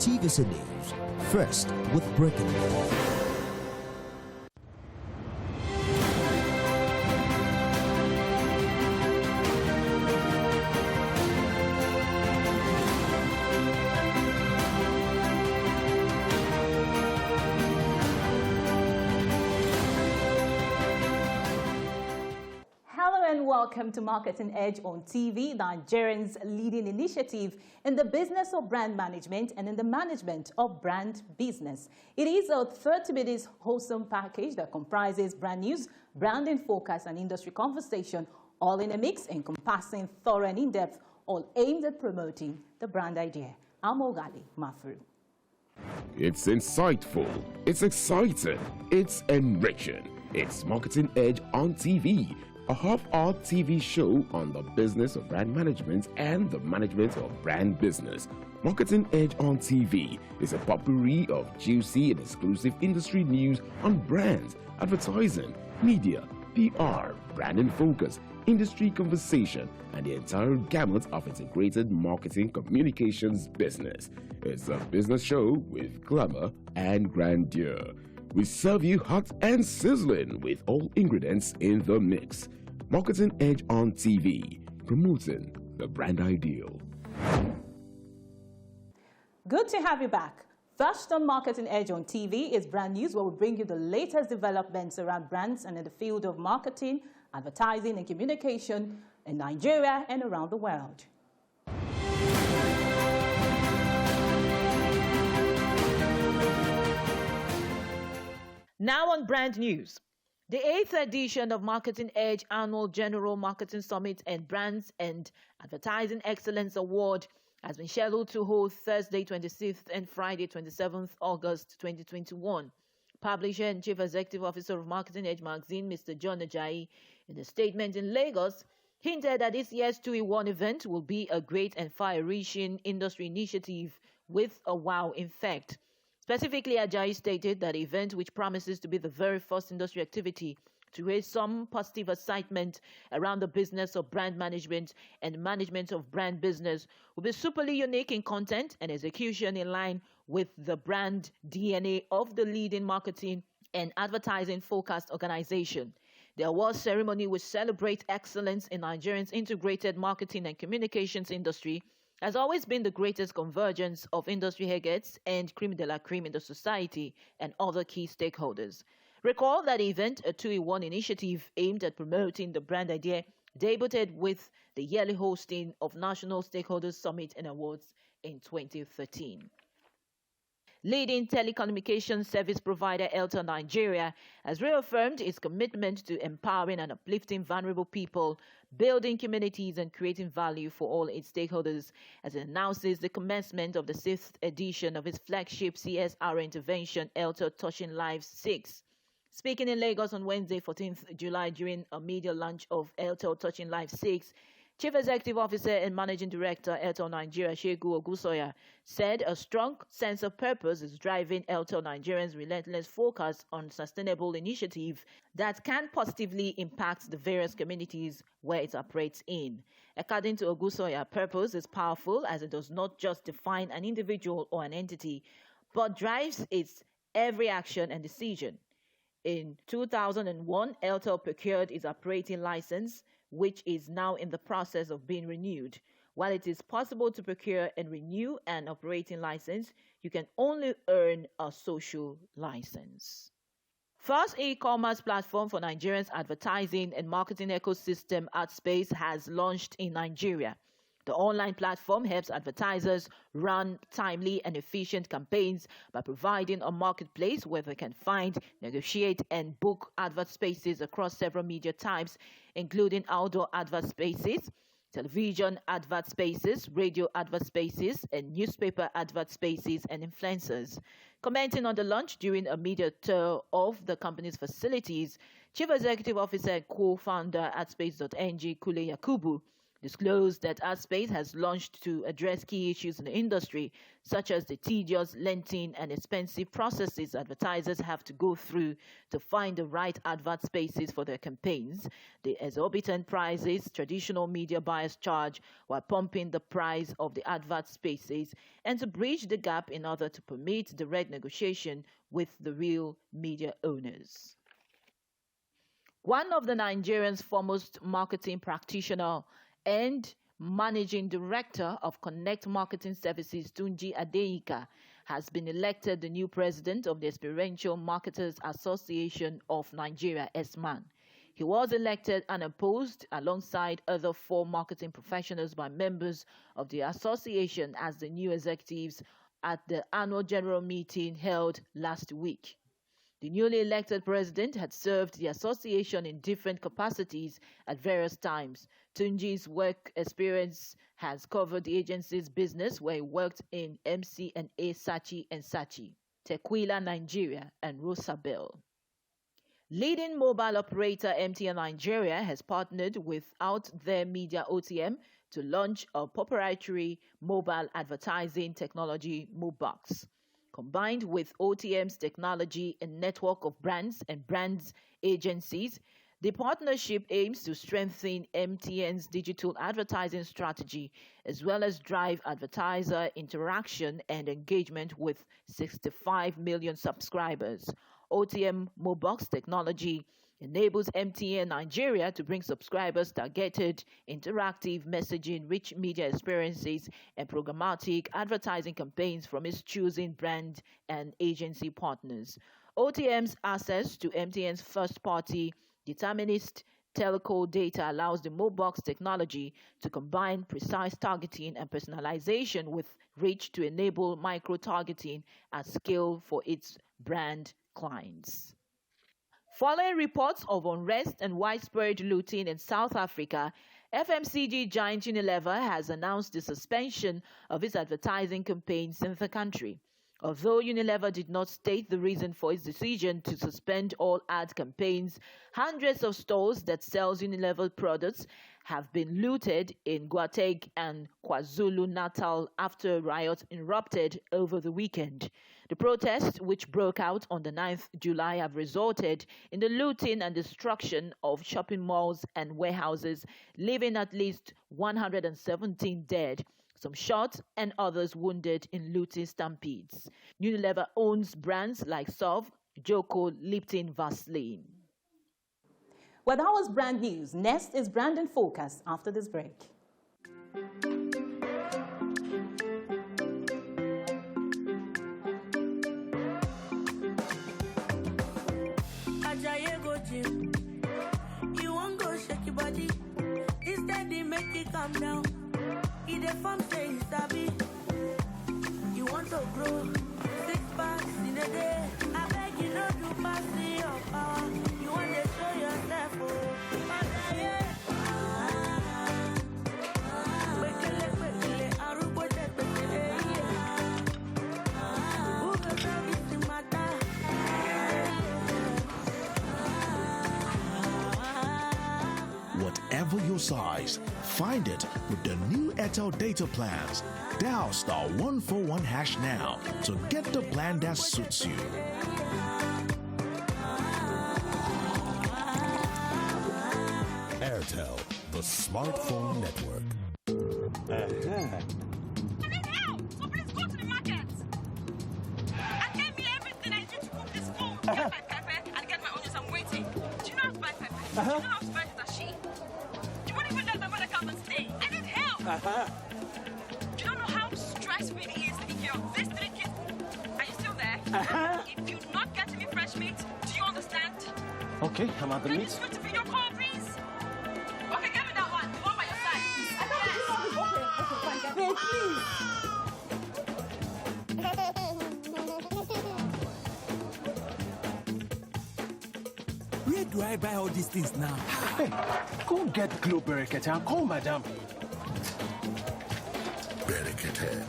TVC News, first with breaking news. Welcome to Marketing Edge on TV, Nigerians' leading initiative in the business of brand management and in the management of brand business. It is a 30 minutes wholesome package that comprises brand news, branding focus, and industry conversation, all in a mix encompassing thorough and in-depth, all aimed at promoting the brand idea. I'm Ogali Mafuru. It's insightful, it's exciting, it's enriching. It's Marketing Edge on TV, a half-hour TV show on the business of brand management and the management of brand business. Marketing Edge on TV is a potpourri of juicy and exclusive industry news on brands, advertising, media, PR, brand and focus, industry conversation, and the entire gamut of integrated marketing communications business. It's a business show with glamour and grandeur. We serve you hot and sizzling with all ingredients in the mix. Marketing Edge on TV, promoting the brand ideal. Good to have you back. First on Marketing Edge on TV is brand news, where we bring you the latest developments around brands and in the field of marketing, advertising, and communication in Nigeria and around the world. Now on brand news. The 8th edition of Marketing Edge Annual General Marketing Summit and Brands and Advertising Excellence Award has been scheduled to hold Thursday 26th and Friday 27th August 2021. Publisher and Chief Executive Officer of Marketing Edge magazine, Mr. John Ajayi, in a statement in Lagos, hinted that this year's 2-in-1 event will be a great and far-reaching industry initiative with a wow effect. Specifically, Ajayi stated that the event, which promises to be the very first industry activity to raise some positive excitement around the business of brand management and management of brand business, will be superly unique in content and execution in line with the brand DNA of the leading marketing and advertising focused organization. The award ceremony will celebrate excellence in Nigeria's integrated marketing and communications industry, has always been the greatest convergence of industry heads and creme de la creme in the society and other key stakeholders. Recall that the event, a 2-in-1 initiative aimed at promoting the brand idea, debuted with the yearly hosting of National Stakeholders Summit and Awards in 2013. Leading telecommunications service provider Airtel Nigeria has reaffirmed its commitment to empowering and uplifting vulnerable people, building communities and creating value for all its stakeholders, as it announces the commencement of the 6th edition of its flagship CSR intervention, Airtel Touching Lives 6. Speaking in Lagos on Wednesday, 14th July, during a media launch of Airtel Touching Lives 6, Chief Executive Officer and Managing Director, Airtel Nigeria, Segun Ogusoya, said a strong sense of purpose is driving Airtel Nigeria's relentless focus on sustainable initiatives that can positively impact the various communities where it operates in. According to Ogusoya, purpose is powerful as it does not just define an individual or an entity, but drives its every action and decision. In 2001, Airtel procured its operating license, which is now in the process of being renewed. While it is possible to procure and renew an operating license, you can only earn a social license. First e-commerce platform for Nigeria's advertising and marketing ecosystem, AdSpace, has launched in Nigeria. The online platform helps advertisers run timely and efficient campaigns by providing a marketplace where they can find, negotiate, and book advert spaces across several media types, including outdoor advert spaces, television advert spaces, radio advert spaces, and newspaper advert spaces and influencers. Commenting on the launch during a media tour of the company's facilities, Chief Executive Officer and co-founder at Space.ng, Kule Yakubu, disclosed that AdSpace has launched to address key issues in the industry, such as the tedious, lengthy, and expensive processes advertisers have to go through to find the right advert spaces for their campaigns, the exorbitant prices traditional media buyers charge while pumping the price of the advert spaces, and to bridge the gap in order to permit direct negotiation with the real media owners. One of the Nigerian's foremost marketing practitioner and Managing Director of Connect Marketing Services, Tunji Adeyika, has been elected the new president of the Experiential Marketers Association of Nigeria, ESMAN. He was elected unopposed alongside other 4 marketing professionals by members of the association as the new executives at the annual general meeting held last week. The newly elected president had served the association in different capacities at various times. Tunji's work experience has covered the agency's business, where he worked in MC&A Saatchi & Saatchi, Tequila Nigeria, and Rosabel. Leading mobile operator MTN Nigeria has partnered with Out There Media OTM to launch a proprietary mobile advertising technology, Mobox. Combined with OTM's technology and network of brands and brands agencies, the partnership aims to strengthen MTN's digital advertising strategy as well as drive advertiser interaction and engagement with 65 million subscribers. OTM Mobox technology enables MTN Nigeria to bring subscribers targeted, interactive messaging, rich media experiences, and programmatic advertising campaigns from its choosing brand and agency partners. OTM's access to MTN's first-party determinist telco data allows the Mobox technology to combine precise targeting and personalization with reach to enable micro-targeting at scale for its brand clients. Following reports of unrest and widespread looting in South Africa, FMCG giant Unilever has announced the suspension of its advertising campaigns in the country. Although Unilever did not state the reason for its decision to suspend all ad campaigns, hundreds of stores that sell Unilever products have been looted in Gauteng and KwaZulu-Natal after riots erupted over the weekend. The protests, which broke out on the 9th July, have resulted in the looting and destruction of shopping malls and warehouses, leaving at least 117 dead, some shot and others wounded in looting stampedes. Unilever owns brands like Sov, Joko, Lipton, Vaseline. Well, that was brand news. Next is Brand in Focus after this break. You won't go shake your body. Instead, they make it calm down. In the farm say it's sabi. You want to grow 6 packs in a day. I beg you not to pass me your power. You want to show yourself, oh. Whatever your size, find it with the new Airtel data plans. Dial *141# now to get the plan that suits you. Airtel, the smartphone network. I need help, so please go to the market and get me everything I need to cook this food. Get my pepper and get my onions. I'm waiting. Do you know how to buy pepper? Do you know how to buy it as she? You won't even let my mother come and stay. I need help. You don't know how stressful it is taking care of these 3 kids. Are you still there? If you're not getting me fresh meat, do you understand? Okay, I'm at the Can you meat. switch to video call, please? Okay, get me that one. The one by your side. Babe, please. Where do I buy all these things now? Hey, go get Glow Berekete and call Madam. Berekete.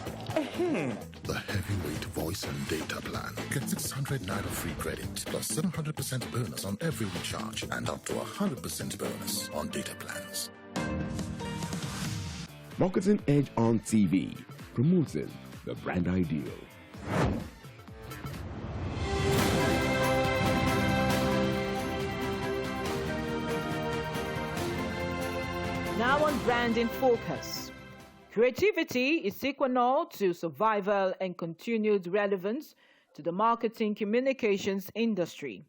The heavyweight voice and data plan. Get 600 Naira free credit plus 700% bonus on every recharge and up to 100% bonus on data plans. Marketing Edge on TV, promoting the brand ideal. Now on Brand in Focus. Creativity is sequential to survival and continued relevance to the marketing communications industry.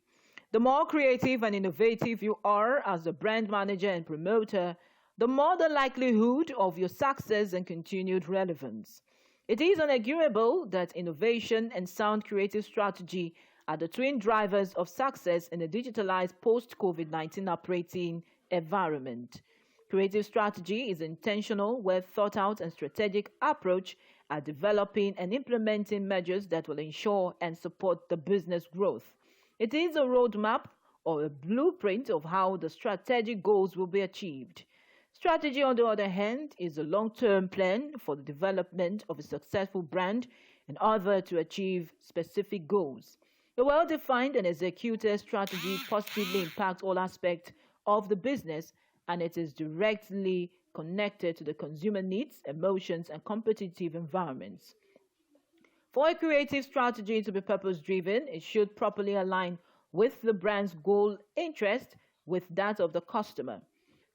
The more creative and innovative you are as a brand manager and promoter, the more the likelihood of your success and continued relevance. It is unarguable that innovation and sound creative strategy are the twin drivers of success in a digitalized post-COVID-19 operating environment. Creative strategy is intentional, well-thought-out and strategic approach at developing and implementing measures that will ensure and support the business growth. It is a roadmap or a blueprint of how the strategic goals will be achieved. Strategy, on the other hand, is a long-term plan for the development of a successful brand in order to achieve specific goals. A well-defined and executed strategy positively impacts all aspects of the business, and it is directly connected to the consumer needs, emotions, and competitive environments. For a creative strategy to be purpose-driven, it should properly align with the brand's goal interest with that of the customer.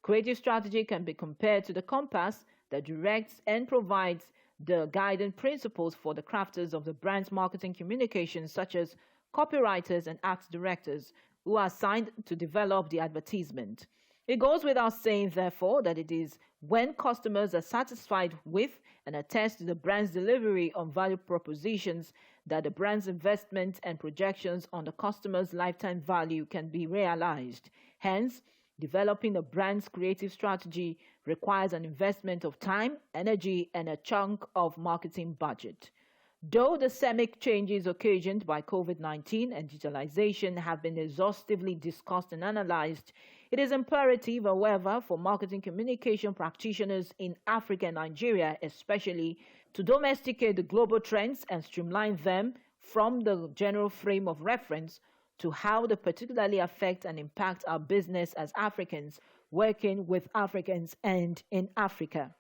Creative strategy can be compared to the compass that directs and provides the guiding principles for the crafters of the brand's marketing communications, such as copywriters and art directors, who are assigned to develop the advertisement. It goes without saying, therefore, that it is when customers are satisfied with and attest to the brand's delivery on value propositions that the brand's investment and projections on the customer's lifetime value can be realized. Hence, developing a brand's creative strategy requires an investment of time, energy, and a chunk of marketing budget. Though the systemic changes occasioned by COVID-19 and digitalization have been exhaustively discussed and analyzed, it is imperative, however, for marketing communication practitioners in Africa and Nigeria especially to domesticate the global trends and streamline them from the general frame of reference to how they particularly affect and impact our business as Africans working with Africans and in Africa.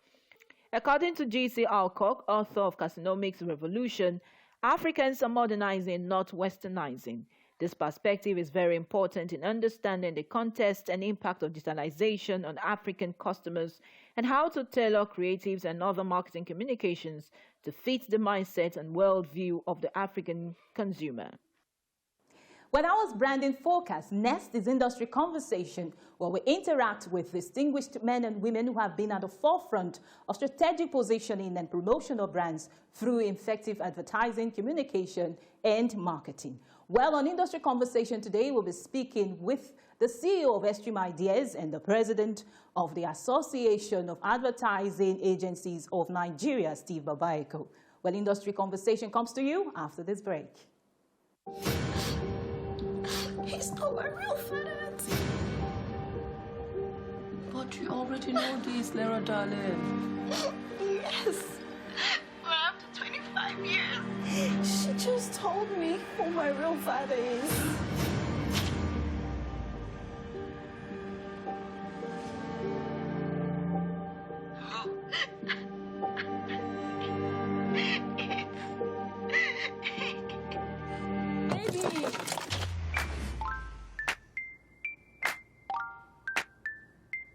According to G.C. Alcock, author of Carcinomics Revolution, Africans are modernizing, not westernizing. This perspective is very important in understanding the context and impact of digitalization on African customers and how to tailor creatives and other marketing communications to fit the mindset and worldview of the African consumer. When I was branding Focus, next is Industry Conversation, where we interact with distinguished men and women who have been at the forefront of strategic positioning and promotion of brands through effective advertising, communication, and marketing. Well, on Industry Conversation today, we'll be speaking with the CEO of X3M Ideas and the president of the Association of Advertising Agencies of Nigeria, Steve Babaeko. Well, Industry Conversation comes to you after this break. He's not my real father. But you already know this, Lara darling. Yes. Well, after 25 years. She just told me who my real father is.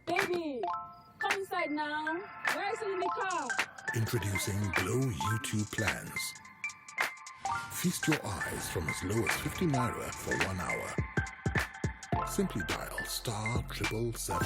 Baby, come inside now. Where is it in the car? Introducing Glow YouTube plans. Feast your eyes from as low as 50 naira for 1 hour. Simply dial *777#.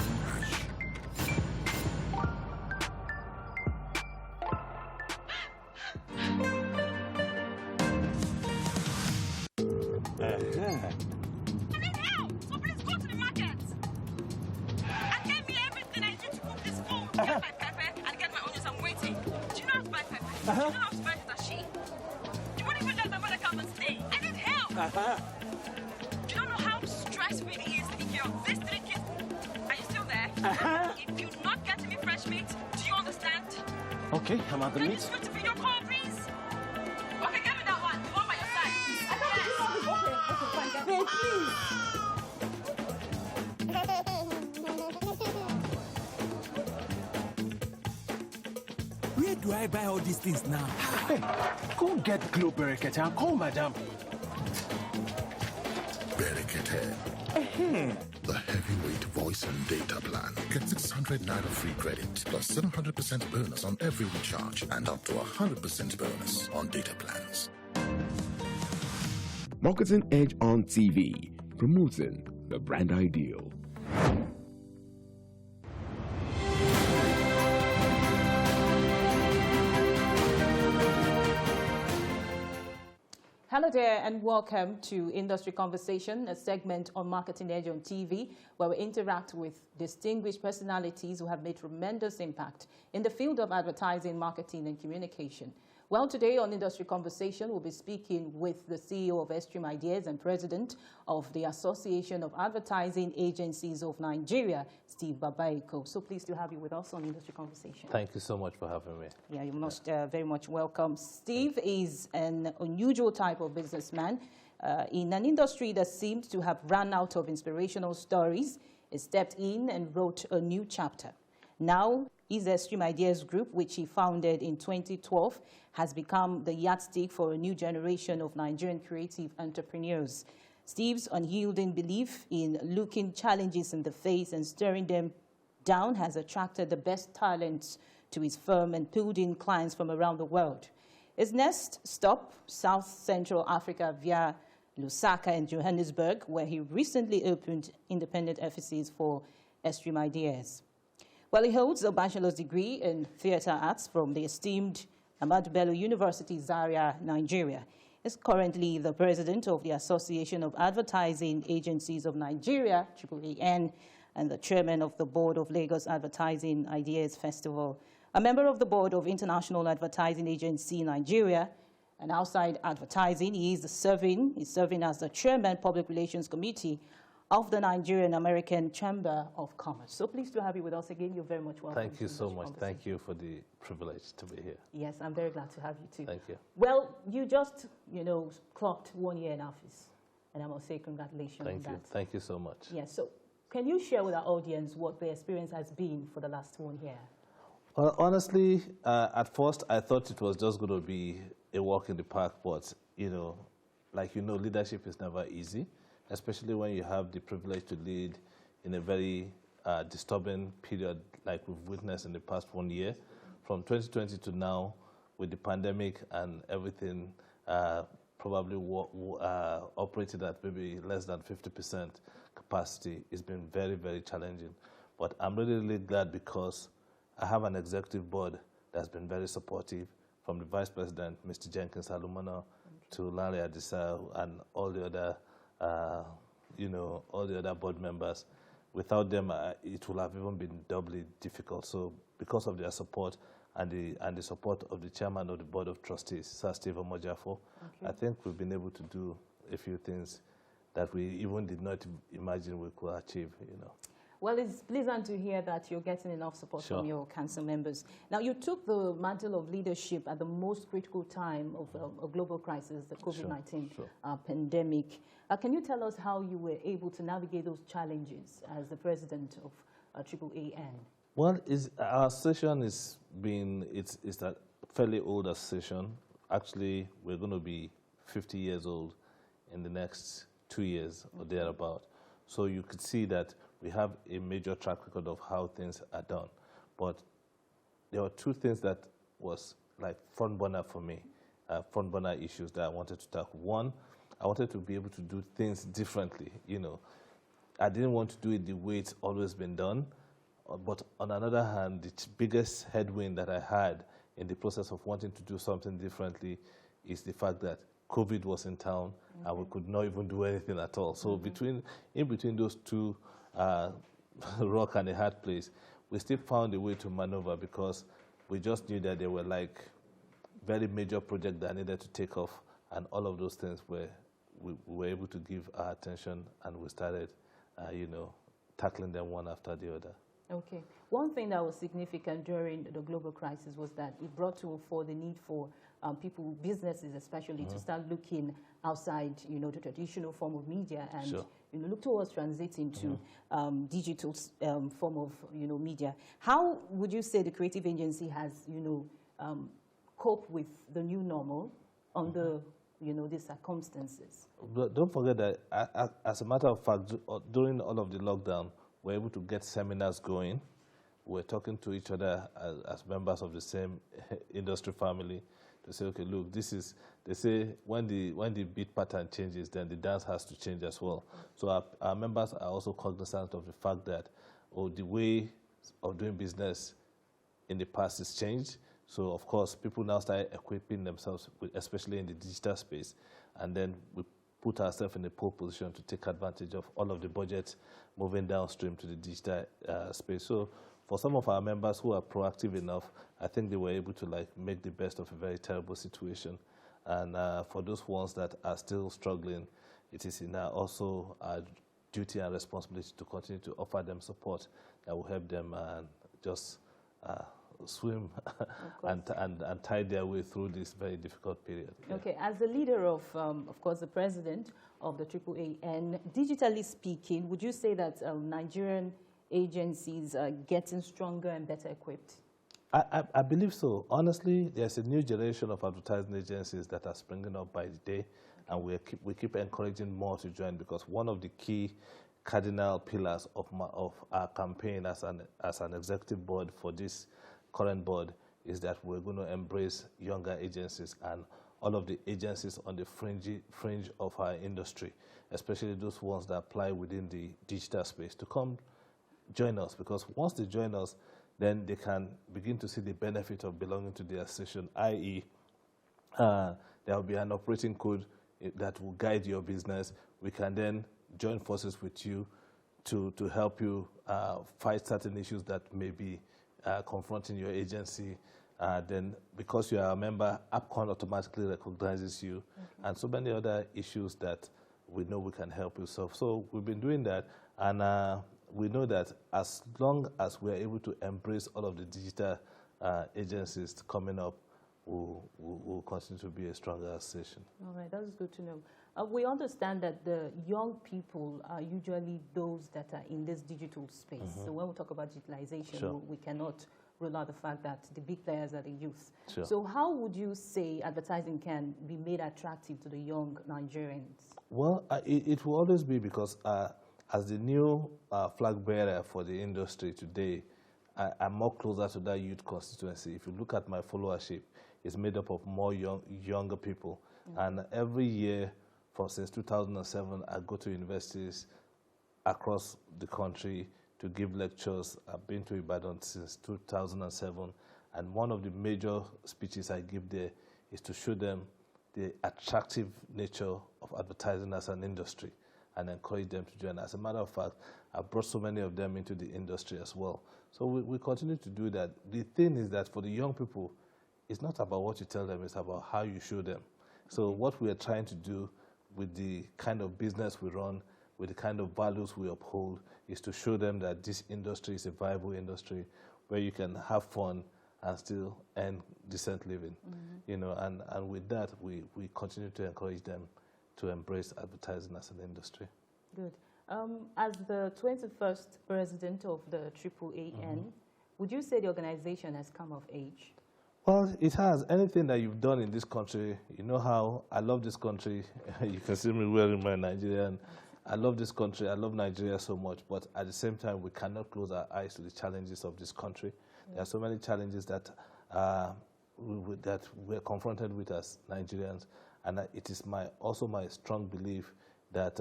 Get my pepper and get my onions. I'm waiting. Do you know how to buy pepper? Do you know how to buy dashi? You won't even let my mother come and stay. I need help. Do you don't know how stressful it is taking care of these 3 kids? Are you still there? If you're not getting me fresh meat, do you understand? Okay, I'm at the Can meat. you switch to video call, please? Okay, get me that one. The one by your side. I thought okay, fine. Babe, please. do I buy all these things now? Hey, go get Glow Bereketa and call Madam. Bereketa. The heavyweight voice and data plan. Get 600 Naira free credit plus 700% bonus on every recharge and up to 100% bonus on data plans. Marketing Edge on TV, promoting the brand ideal. Hello there and welcome to Industry Conversation, a segment on Marketing Edge on TV, where we interact with distinguished personalities who have made tremendous impact in the field of advertising, marketing and communication. Well, today on Industry Conversation, we'll be speaking with the CEO of X3M Ideas and President of the Association of Advertising Agencies of Nigeria, Steve Babaeko. So pleased to have you with us on Industry Conversation. Thank you so much for having me. Yeah, you're most very much welcome. Steve is an unusual type of businessman in an industry that seemed to have run out of inspirational stories. He stepped in and wrote a new chapter. Now, his X3M Ideas Group, which he founded in 2012, has become the yardstick for a new generation of Nigerian creative entrepreneurs. Steve's unyielding belief in looking challenges in the face and staring them down has attracted the best talents to his firm and pulled in clients from around the world. His next stop, South Central Africa via Lusaka and Johannesburg, where he recently opened independent offices for X3M Ideas. Well, he holds a bachelor's degree in theater arts from the esteemed Ahmadu Bello University, Zaria, Nigeria. He's currently the president of the Association of Advertising Agencies of Nigeria, AAAN, and the chairman of the board of Lagos Advertising Ideas Festival, a member of the board of International Advertising Agency Nigeria, and outside advertising, he's serving as the chairman Public Relations Committee of the Nigerian American Chamber of Commerce. So pleased to have you with us again. You're very much welcome. Thank you so much. Thank you for the privilege to be here. Yes, I'm very glad to have you too. Thank you. Well, you just, clocked 1 year in office, and I must say congratulations on that. Thank you so much. Yes, so can you share with our audience what the experience has been for the last 1 year? Well, honestly, at first I thought it was just going to be a walk in the park, but, leadership is never easy, especially when you have the privilege to lead in a very disturbing period like we've witnessed in the past 1 year. From 2020 to now, with the pandemic and everything probably operated at maybe less than 50% capacity, it's been very, very challenging. But I'm really, really glad because I have an executive board that's been very supportive, from the Vice President, Mr. Jenkins Alumana, to Larry Adisa and all the other all the other board members. Without them, it would have even been doubly difficult. So because of their support and the support of the chairman of the board of trustees, Sir Steve Omojafo, I think we've been able to do a few things that we even did not imagine we could achieve, Well, it's pleasant to hear that you're getting enough support from your council members. Now, you took the mantle of leadership at the most critical time of a global crisis, the COVID-19 pandemic. Can you tell us how you were able to navigate those challenges as the president of AAAN? Well, our association it's a fairly old association. Actually, we're going to be 50 years old in the next 2 years or thereabout. So you could see that we have a major track record of how things are done. But there were two things that was like front burner for me, front burner issues that I wanted to tackle. One, I wanted to be able to do things differently. I didn't want to do it the way it's always been done. But on another hand, the biggest headwind that I had in the process of wanting to do something differently is the fact that COVID was in town and we could not even do anything at all. So in between those two rock and a hard place, we still found a way to maneuver because we just knew that there were like very major projects that needed to take off, and all of those things we were able to give our attention, and we started, tackling them one after the other. Okay. One thing that was significant during the global crisis was that it brought to the fore the need for people, businesses especially, to start looking outside, the traditional form of media and look towards transiting to digital form of, media. How would you say the creative agency has, cope with the new normal under, these circumstances? But don't forget that, as a matter of fact, during all of the lockdown, we're able to get seminars going. We're talking to each other as members of the same industry family to say, okay, look, they say when the beat pattern changes, then the dance has to change as well. So our members are also cognizant of the fact that, the way of doing business in the past has changed. So, of course, people now start equipping themselves, especially in the digital space, and then we put ourselves in a pole position to take advantage of all of the budgets moving downstream to the digital space. So, for some of our members who are proactive enough, I think they were able to make the best of a very terrible situation. And for those ones that are still struggling, it is in also our duty and responsibility to continue to offer them support that will help them just swim and tide their way through this very difficult period. Yeah. Okay, as the leader of course, the president of the XAAN, digitally speaking, would you say that Nigerian agencies are getting stronger and better equipped? I believe so. Honestly, there's a new generation of advertising agencies that are springing up by the day, and we keep encouraging more to join, because one of the key cardinal pillars of our campaign as an executive board for this current board is that we're going to embrace younger agencies and all of the agencies on the fringe of our industry, especially those ones that apply within the digital space, to come join us, because once they join us, then they can begin to see the benefit of belonging to the association, i.e., there will be an operating code that will guide your business. We can then join forces with you to help you fight certain issues that may be confronting your agency. Then, because you are a member, AppCon automatically recognizes you, and so many other issues that we know we can help you solve. So we've been doing that, and we know that as long as we are able to embrace all of the digital agencies coming up, we'll continue to be a stronger association. All right, that's good to know. We understand that the young people are usually those that are in this digital space. So when we talk about digitalization, we cannot rule out the fact that the big players are the youth. So how would you say advertising can be made attractive to the young Nigerians? Well, it will always be, because as the new flag bearer for the industry today, I'm more closer to that youth constituency. If you look at my followership, it's made up of more younger people. And every year, since 2007, I go to universities across the country to give lectures. I've been to Ibadan since 2007, and one of the major speeches I give there is to show them the attractive nature of advertising as an industry and encourage them to join. As a matter of fact, I've brought so many of them into the industry as well. So we continue to do that. The thing is that for the young people, it's not about what you tell them, it's about how you show them. So what we are trying to do with the kind of business we run, with the kind of values we uphold, is to show them that this industry is a viable industry where you can have fun and still earn decent living. And with that, we continue to encourage them to embrace advertising as an industry. Good. As the 21st president of the XAAN, would you say the organization has come of age? Well, it has. Anything that you've done in this country, you know how I love this country. You can see me wearing my Nigerian. I love this country. I love Nigeria so much. But at the same time, we cannot close our eyes to the challenges of this country. There are so many challenges that we're confronted with as Nigerians. And it is also my strong belief that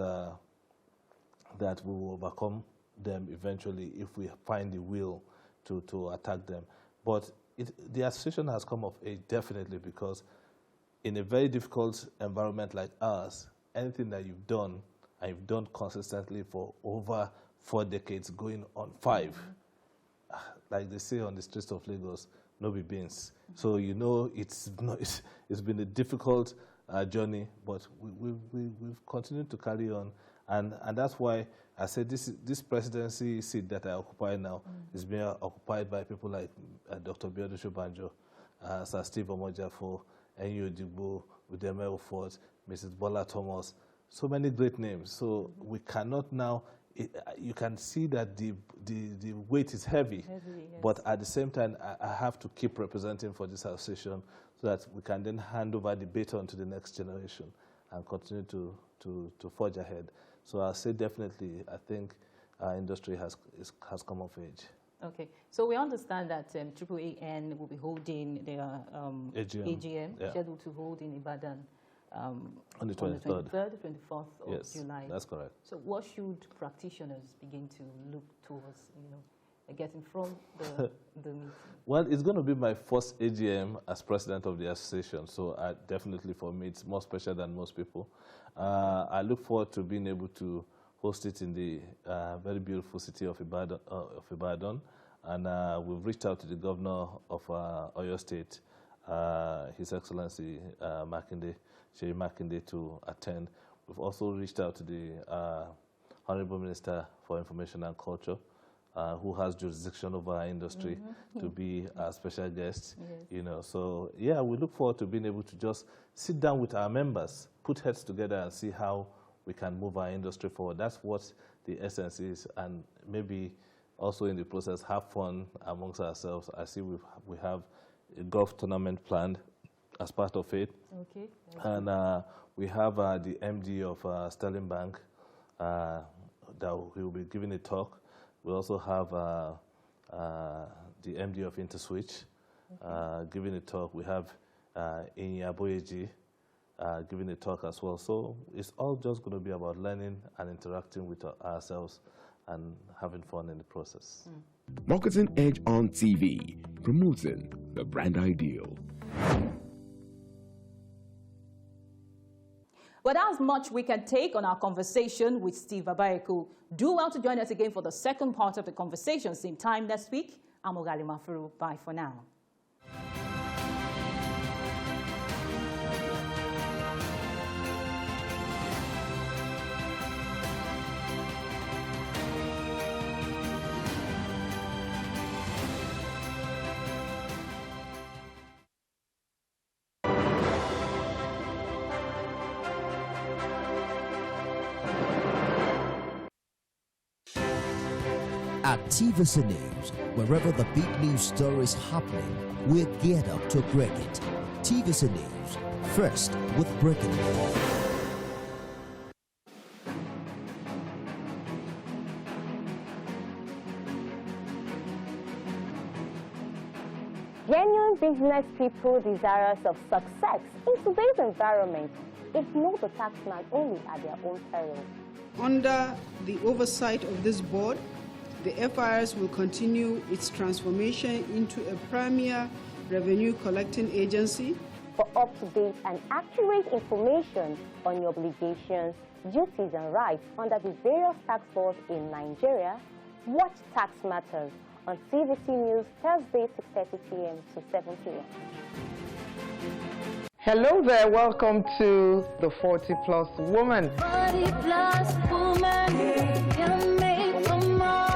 that we will overcome them eventually if we find the will to attack them. But the association has come of age, definitely, because in a very difficult environment like ours, anything that you've done, and you've done consistently for over 4 decades, going on 5, like they say on the streets of Lagos, no be beans. So it's been a difficult journey, but we've continued to carry on, and that's why I said this presidency seat that I occupy now is being occupied by people like Dr. Biodun Shobanjo, Sir Steve Omojafo, Enyo Digbo, Udeme Ufot, Mrs. Bola Thomas, so many great names. So we cannot now, you can see that the weight is heavy, Yes. but at the same time, I have to keep representing for this association so that we can then hand over the baton to the next generation and continue to forge ahead. So I'll say definitely, I think our industry has come of age. Okay, so we understand that AAAN will be holding their AGM scheduled to hold in Ibadan on the 23rd, 24th of yes, July. That's correct. So what should practitioners begin to look towards, getting from the meeting? Well, it's going to be my first AGM as president of the association, so definitely for me it's more special than most people. I look forward to being able to host it in the very beautiful city of Ibadan, and we've reached out to the governor of Oyo State, His Excellency Seyi Makinde, to attend. We've also reached out to the Honorable Minister for Information and Culture, who has jurisdiction over our industry, to be a special guest. Yes. So yeah, we look forward to being able to just sit down with our members, put heads together, and see how we can move our industry forward. That's what the essence is, and maybe also in the process have fun amongst ourselves. I see we have a golf tournament planned as part of it. Okay. And we have the MD of Sterling Bank that will be giving a talk. We also have the MD of InterSwitch giving a talk. We have Inya Boyeji giving a talk as well. So it's all just going to be about learning and interacting with ourselves and having fun in the process. Marketing Edge on TV, promoting the brand ideal. Well, that's much we can take on our conversation with Steve Babaeko. Do well to join us again for the second part of the conversation. Same time next week. I'm Ogali Mafuru. Bye for now. At TVC News, wherever the big news story is happening, we're geared up to break it. TVC News, first with breaking news. Genuine business people desirous of success in today's environment ignore the taxman only at their own peril. Under the oversight of this board, the FIRS will continue its transformation into a premier revenue collecting agency. For up-to-date and accurate information on your obligations, duties and rights under the various tax laws in Nigeria, watch Tax Matters on TVC News Thursday 6:30 p.m. to 7 p.m. Hello there, welcome to the 40 Plus Woman. 40 Plus Woman, you make for more,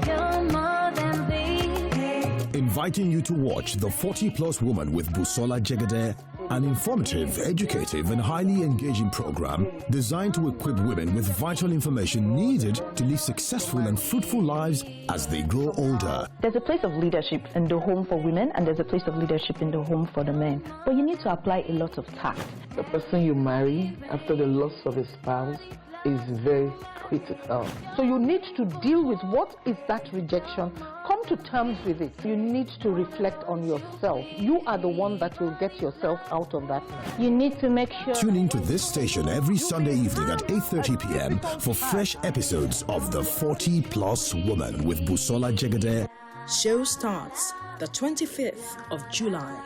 you're more than these. Inviting you to watch the 40 Plus Woman with Busola Jegede, an informative, educative and highly engaging program designed to equip women with vital information needed to live successful and fruitful lives as they grow older. There's a place of leadership in the home for women and there's a place of leadership in the home for the men. But you need to apply a lot of tact. The person you marry after the loss of a spouse is very critical. So you need to deal with what is that rejection. Come to terms with it. You need to reflect on yourself. You are the one that will get yourself out of that. You need to make sure. Tune in to this station every Sunday evening at 8:30 p.m. for fresh episodes of the 40 Plus Woman with Busola Jegede. Show starts the 25th of July.